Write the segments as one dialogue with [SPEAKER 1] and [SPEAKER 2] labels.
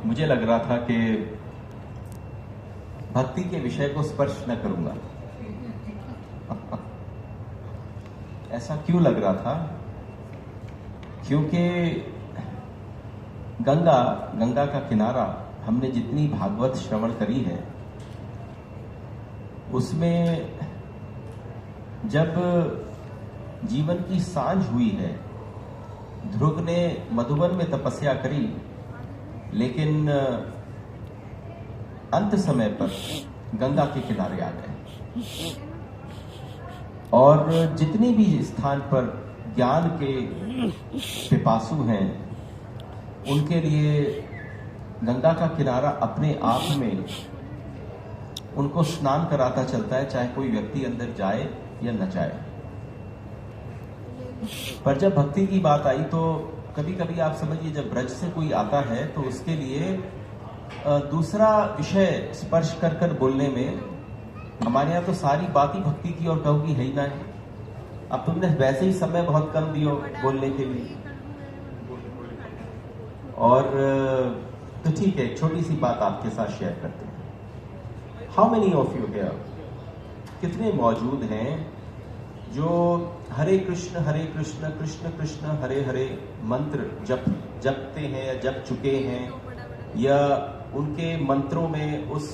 [SPEAKER 1] मुझे लग रहा था कि भक्ति के विषय को स्पर्श न करूंगा। ऐसा क्यों लग रहा था? क्योंकि गंगा का किनारा हमने जितनी भागवत श्रवण करी है, उसमें जब जीवन की सांझ हुई है, ध्रुव ने मधुबन में तपस्या करी, लेकिन अंत समय पर गंगा के किनारे आ गए। और जितनी भी स्थान पर ज्ञान के पिपासु हैं, उनके लिए गंगा का किनारा अपने आप में उनको स्नान कराता चलता है, चाहे कोई व्यक्ति अंदर जाए या न जाए। पर जब भक्ति की बात आई तो कभी कभी आप समझिए, जब ब्रज से कोई आता है तो उसके लिए दूसरा विषय स्पर्श कर कर बोलने में, हमारे यहाँ तो सारी बात ही भक्ति की और कहोगी है ही ना है। अब तुमने वैसे ही समय बहुत कम दियो बोलने के लिए, और तो ठीक है, एक छोटी सी बात आपके साथ शेयर करते हैं। How many of you here, कितने मौजूद हैं जो हरे कृष्ण कृष्ण कृष्ण हरे हरे मंत्र जपते हैं या जप चुके हैं, या उनके मंत्रों में उस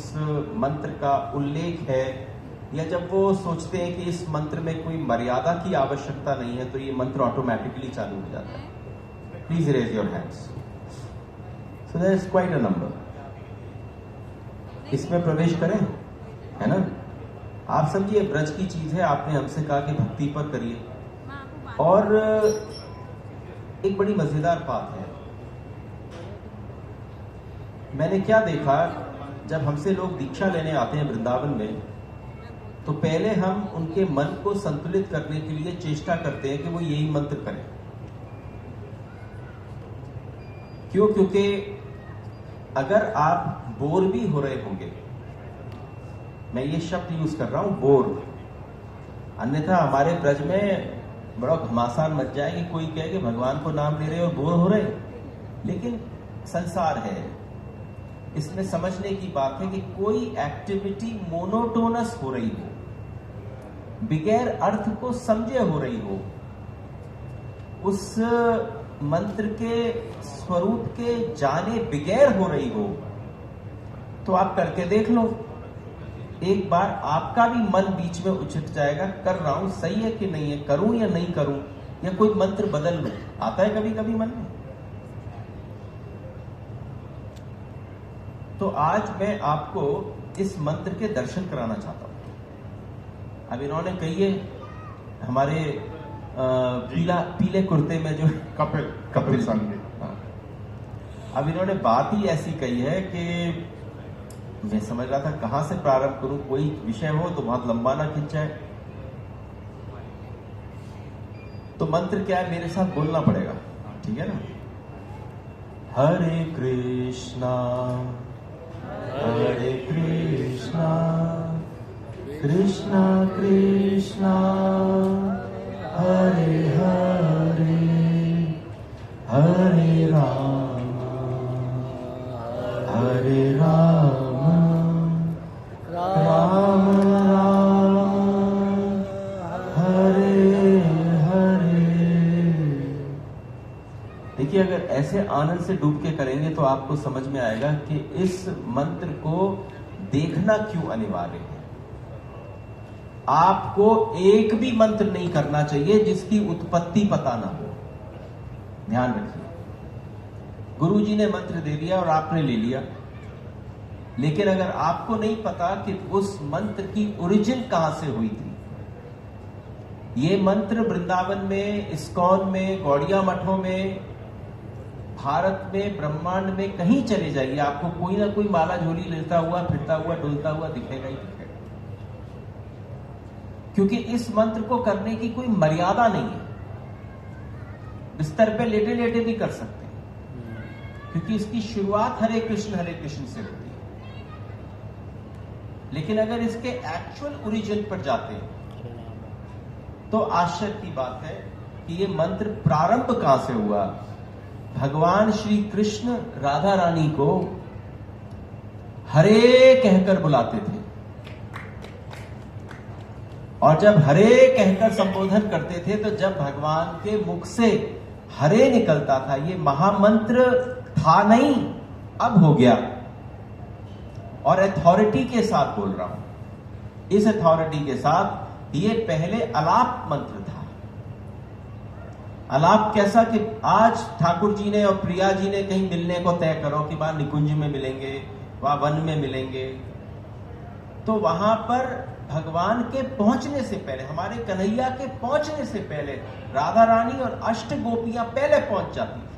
[SPEAKER 1] मंत्र का उल्लेख है, या जब वो सोचते हैं कि इस मंत्र में कोई मर्यादा की आवश्यकता नहीं है तो ये मंत्र ऑटोमेटिकली चालू हो जाता है? Please raise your hands. So there is quite a number. इसमें प्रवेश करें, है ना? आप समझिए ब्रज की चीज है, आपने हमसे कहा कि भक्ति पर करिए। और एक बड़ी मजेदार बात है, मैंने क्या देखा, जब हमसे लोग दीक्षा लेने आते हैं वृंदावन में, तो पहले हम उनके मन को संतुलित करने के लिए चेष्टा करते हैं कि वो यही मंत्र करें। क्यों? क्योंकि अगर आप बोर भी हो रहे होंगे, मैं ये शब्द यूज कर रहा हूं, बोर, अन्यथा हमारे ब्रज में बड़ा घमासान मच जाए कि कोई कहे कि भगवान को नाम ले रहे और बोर हो रहे। लेकिन संसार है, इसमें समझने की बात है कि कोई एक्टिविटी मोनोटोनस हो रही हो, बगैर अर्थ को समझे हो रही हो, उस मंत्र के स्वरूप के जाने बगैर हो रही हो, तो आप करके देख लो। एक बार आपका भी मन बीच में उछट जाएगा, कर रहा हूं, सही है कि नहीं है, करूं या नहीं करूं, या कोई मंत्र बदल लूं। आता है कभी कभी मन में। तो आज मैं आपको इस मंत्र के दर्शन कराना चाहता हूं। अब इन्होंने कहिए, हमारे पीले कुर्ते में जो कपिल संघ, अब इन्होंने बात ही ऐसी कही है कि मैं समझ रहा था कहां से प्रारंभ करूं, कोई विषय हो तो बहुत लंबा ना खिंच जाए। तो मंत्र क्या है, मेरे साथ बोलना पड़ेगा, ठीक है ना? हरे कृष्णा कृष्णा कृष्णा हरे हरे, हरे राम राम राम हरे हरे। देखिए, अगर ऐसे आनंद से डूब के करेंगे तो आपको समझ में आएगा कि इस मंत्र को देखना क्यों अनिवार्य है। आपको एक भी मंत्र नहीं करना चाहिए जिसकी उत्पत्ति पता ना हो। ध्यान रखिए, गुरुजी ने मंत्र दे दिया और आपने ले लिया, लेकिन अगर आपको नहीं पता कि उस मंत्र की ओरिजिन कहां से हुई थी। ये मंत्र वृंदावन में, इस्कॉन में, गौड़िया मठों में, भारत में, ब्रह्मांड में कहीं चले जाइए, आपको कोई ना कोई माला झोली लेता हुआ, फिरता हुआ, डुलता हुआ दिखेगा ही दिखेगा। क्योंकि इस मंत्र को करने की कोई मर्यादा नहीं है। बिस्तर पे लेटे लेटे भी कर सकते हैं, क्योंकि इसकी शुरुआत हरे कृष्ण से होती है। लेकिन अगर इसके एक्चुअल ओरिजिन पर जाते हैं तो आश्चर्य की बात है कि ये मंत्र प्रारंभ कहां से हुआ, भगवान श्री कृष्ण राधा रानी को हरे कहकर बुलाते थे, और जब हरे कहकर संबोधन करते थे तो जब भगवान के मुख से हरे निकलता था, ये महामंत्र था नहीं, अब हो गया, और अथॉरिटी के साथ बोल रहा हूं। इस अथॉरिटी के साथ ये पहले अलाप मंत्र था। अलाप कैसा कि आज ठाकुर जी ने और प्रिया जी ने कहीं मिलने को तय करो कि वहां निकुंज में मिलेंगे, वहां वन में मिलेंगे, तो वहां पर भगवान के पहुंचने से पहले, हमारे कन्हैया के पहुंचने से पहले राधा रानी और अष्ट गोपियां पहले पहुंच जाती थी।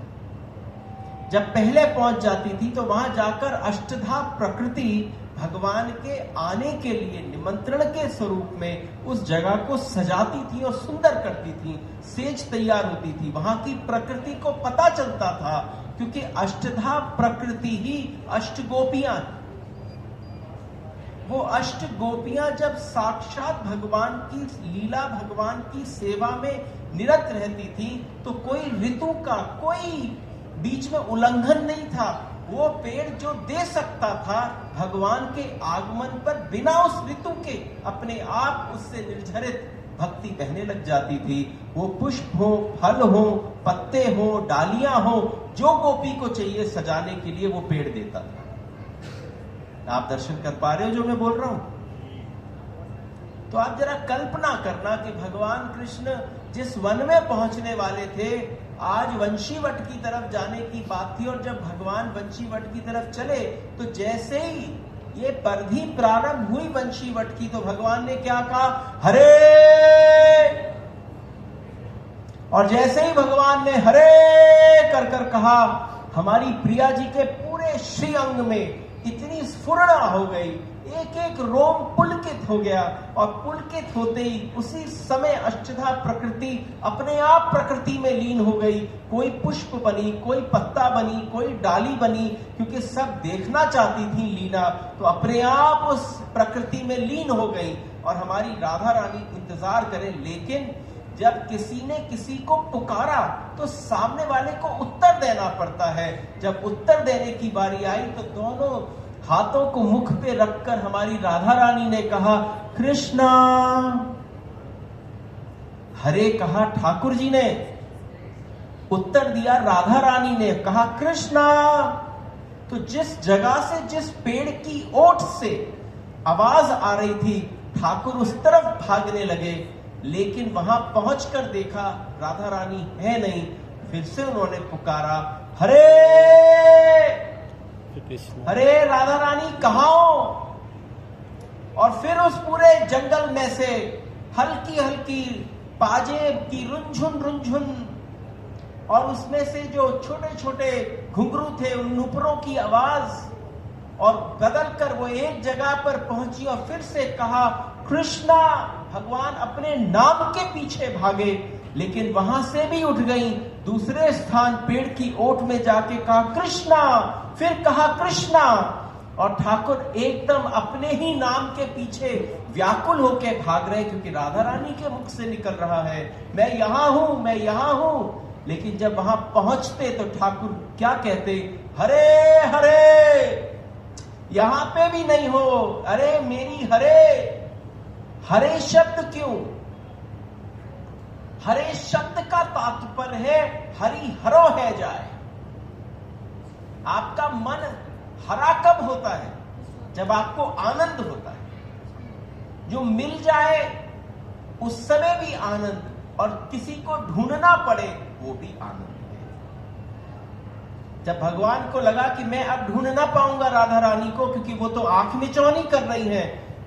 [SPEAKER 1] जब पहले पहुंच जाती थी तो वहां जाकर अष्टधा प्रकृति भगवान के आने के लिए निमंत्रण के स्वरूप में उस जगह को सजाती थी और सुंदर करती थी, सेज तैयार होती थी। वहां की प्रकृति को पता चलता था, क्योंकि अष्टधा प्रकृति ही अष्ट गोपियां, वो अष्ट गोपियां जब साक्षात भगवान की लीला, भगवान की सेवा में निरत रहती थी, तो कोई ऋतु का कोई बीच में उल्लंघन नहीं था। वो पेड़ जो दे सकता था भगवान के आगमन पर, बिना उस ऋतु के अपने आप उससे निर्झरित भक्ति बहने लग जाती थी। वो पुष्प हो, फल हो, पत्ते हो, डालियां हो, जो गोपी को चाहिए सजाने के लिए वो पेड़ देता था। आप दर्शन कर पा रहे हो जो मैं बोल रहा हूं? तो आप जरा कल्पना करना कि भगवान कृष्ण जिस वन में पहुंचने वाले थे, आज वंशीवट की तरफ जाने की बात थी, और जब भगवान वंशीवट की तरफ चले तो जैसे ही ये परिधि प्रारंभ हुई वंशीवट की, तो भगवान ने क्या कहा? हरे। और जैसे ही भगवान ने हरे कर कर कहा, हमारी प्रिया जी के पूरे श्री अंग में इतनी स्फुरणा हो गई, एक एक रोम पुलकित हो गया, और पुलकित होते ही उसी समय अष्टधा प्रकृति अपने आप प्रकृति में लीन हो गई। कोई पुष्प बनी, कोई पत्ता बनी, कोई डाली बनी, क्योंकि सब देखना चाहती थी लीला, तो अपने आप उस प्रकृति में लीन हो गई। और हमारी राधा रानी इंतजार करें, लेकिन जब किसी ने किसी को पुकारा तो सामने वाले को उत्तर देना पड़ता है। जब उत्तर देने की बारी आई तो दोनों हाथों को मुख पे रखकर हमारी राधा रानी ने कहा, कृष्णा। हरे कहा ठाकुर जी ने, उत्तर दिया राधा रानी ने, कहा कृष्णा। तो जिस जगह से, जिस पेड़ की ओट से आवाज आ रही थी, ठाकुर उस तरफ भागने लगे, लेकिन वहां पहुंचकर देखा राधा रानी है नहीं। फिर से उन्होंने पुकारा, हरे हरे, राधा रानी कहाँ हो? और फिर उस पूरे जंगल में से हल्की हल्की पाजेब की रुंझुन रुंझुन, और उसमें से जो छोटे छोटे घुंघरू थे, उन नुपुरों की आवाज, और बदल कर वो एक जगह पर पहुंची और फिर से कहा कृष्णा। भगवान अपने नाम के पीछे भागे, लेकिन वहां से भी उठ गई, दूसरे स्थान पेड़ की ओट में जाके कहा कृष्णा, फिर कहा कृष्णा, और ठाकुर एकदम अपने ही नाम के पीछे व्याकुल होकर भाग रहे, क्योंकि राधा रानी के मुख से निकल रहा है, मैं यहां हूं, मैं यहां हूं। लेकिन जब वहां पहुंचते तो ठाकुर क्या कहते? हरे हरे, यहां पे भी नहीं हो। अरे मेरी हरे, हरे शब्द क्यों? हरे शब्द का तात्पर्य है हरि हरो है जाए। आपका मन हरा कब होता है? जब आपको आनंद होता है। जो मिल जाए उस समय भी आनंद, और किसी को ढूंढना पड़े वो भी आनंद है। जब भगवान को लगा कि मैं अब ढूंढ ना पाऊंगा राधा रानी को, क्योंकि वो तो आंख मिचौनी कर रही है,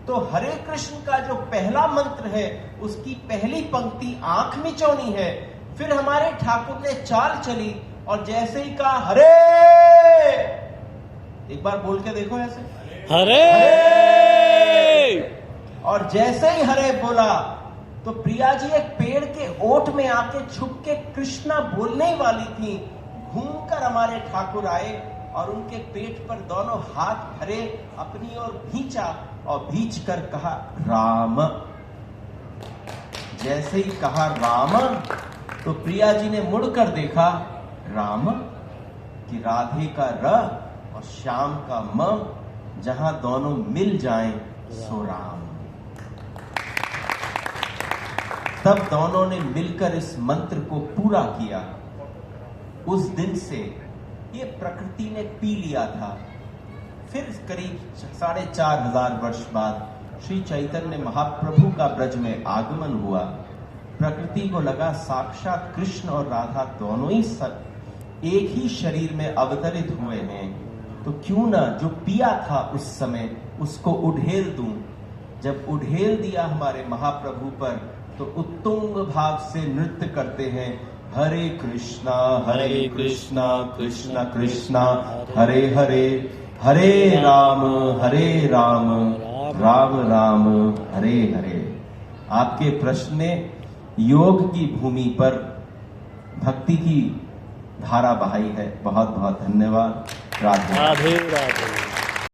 [SPEAKER 1] तो हरे कृष्ण का जो पहला मंत्र है उसकी पहली पंक्ति आंख मिचौनी है। फिर हमारे ठाकुर ने चाल चली और जैसे ही कहा हरे, एक बार बोल के देखो ऐसे,
[SPEAKER 2] हरे,
[SPEAKER 1] और जैसे ही हरे बोला तो प्रिया जी एक पेड़ के ओट में आके छुप के कृष्णा बोलने वाली थी। घूमकर हमारे ठाकुर आए और उनके पेट पर दोनों हाथ भरे, अपनी ओर भींचा और भींच कर कहा राम। जैसे ही कहा राम तो प्रिया जी ने मुड़कर देखा, राम कि राधे का र और श्याम का म, जहां दोनों मिल जाएं सो राम। तब दोनों ने मिलकर इस मंत्र को पूरा किया। उस दिन से ये प्रकृति ने पी लिया था। फिर करीब 4,500 वर्ष बाद श्री चैतन्य महाप्रभु का ब्रज में आगमन हुआ। प्रकृति को लगा साक्षात कृष्ण और राधा दोनों ही एक ही शरीर में अवतरित हुए हैं, तो क्यों ना जो पिया था उस समय उसको उड़ेल दूं। जब उड़ेल दिया हमारे महाप्रभु पर, तो उत्तुंग भाव से नृत्य करते हैं, हरे कृष्णा कृष्णा कृष्णा हरे हरे, हरे राम राम राम हरे हरे। आपके प्रश्न ने योग की भूमि पर भक्ति की धारा बहाई है। बहुत बहुत धन्यवाद। राधे राधे।